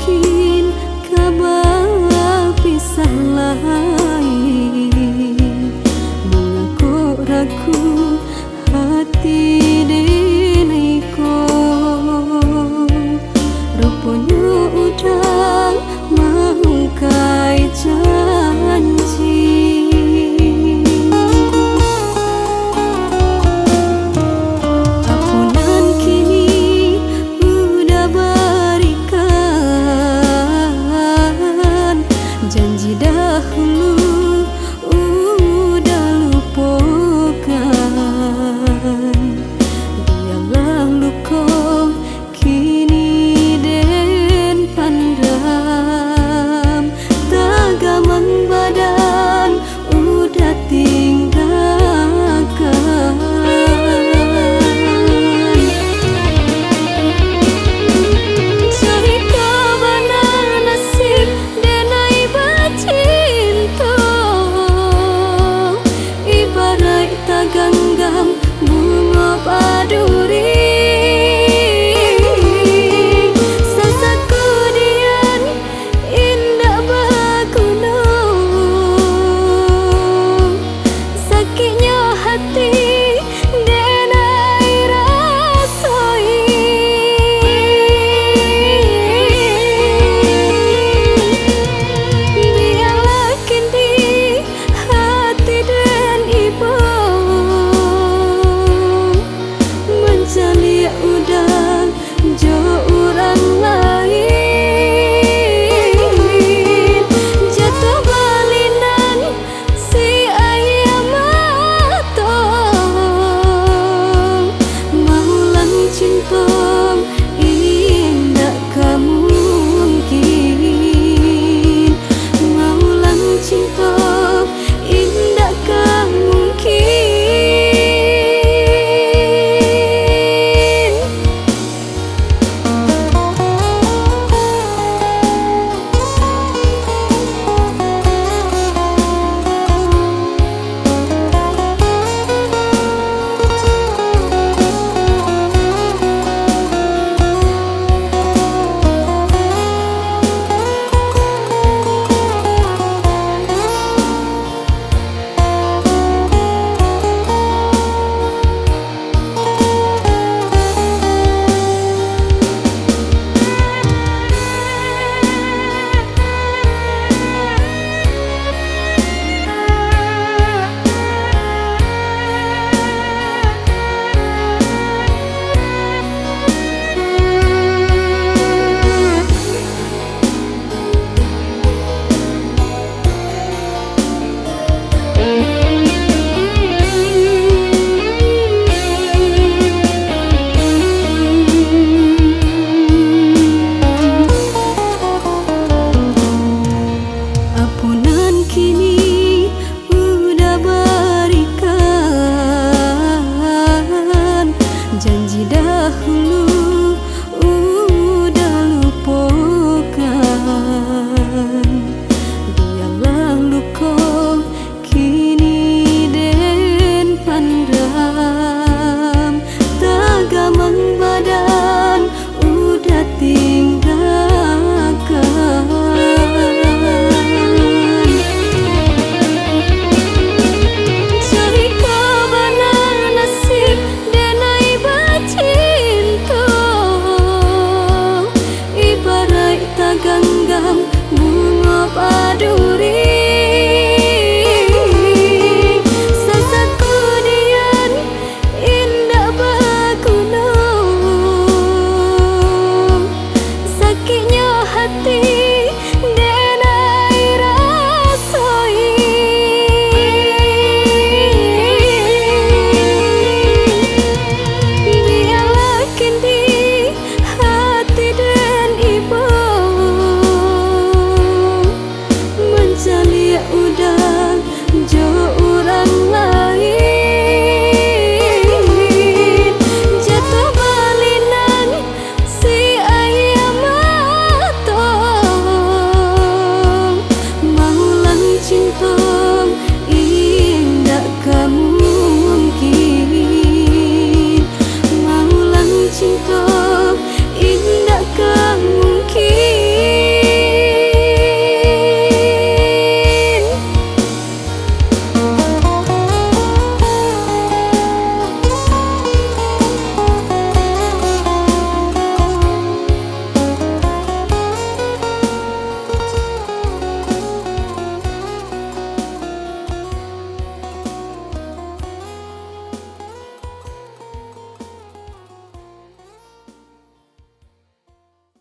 mungkin kabar pisah lain, mengaku ragu hati deneko. Rupanya udah mangkai janji. Ampunan kini udah berikan, janji dahulu udah lupakan. Biarlah luka kini den pandam, tagaman badan udah tinggalkan. Cari kemana nasib denai bercinta, ibarat taganggam bunga paduri. Sasaku dian indah berguna, sakitnya hati denai rasai. Biarlah kini hati dan ibu mencari udah jauh orang lain. Jatuh balinan si ayam matang, maulang cinta indah kamu mungkin, maulang cinta indah kamu mungkin. Ampunan kini udah berikan, janji dahulu udah lupakan. Biarlah luka kini den pandam, tagaman badan udah tinggalkan. Cari kemana nasib denai bercinta, ibarat taganggam bunga paduri. Sasaku dian indah berguna, sakitnya hati denai rasai. Biarlah kini hati dan ibu mencari udah jauh orang lain. Jatuh balinan si ayam matang, maulang cinta indah kamu mungkin, maulang cinta